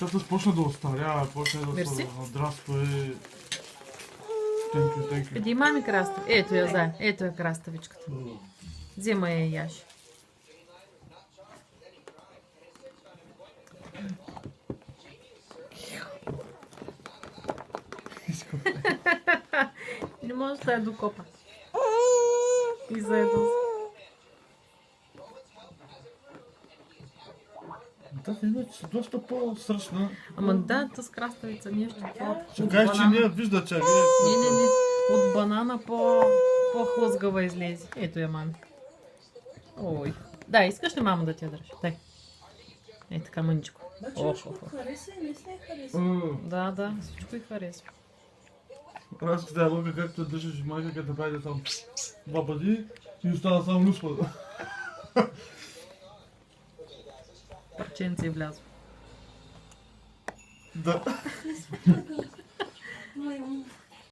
Цвета почна да остарява, почна да се надраства и... Thank you. Иди, мами крастави. Ето я, зай. Ето я краставичката. Взема я и яш. Не може да я докопа. И заедно. Тази иначе доста по-сръчна. Ама да, с краставица нещо. Ще кажеш, че не вижда, че Не. От банана по-хлъзгава излезе. Ето я, мами. Ой. Да, искаш ли мама да ти я държи? Дай. Ей така, мъничко. Хареса и не се хареса. Да, всичко й харесва. Аз тази лъка, както държиш майка, като прави там два пъти и остава само люспа. Парченце влязло. Да.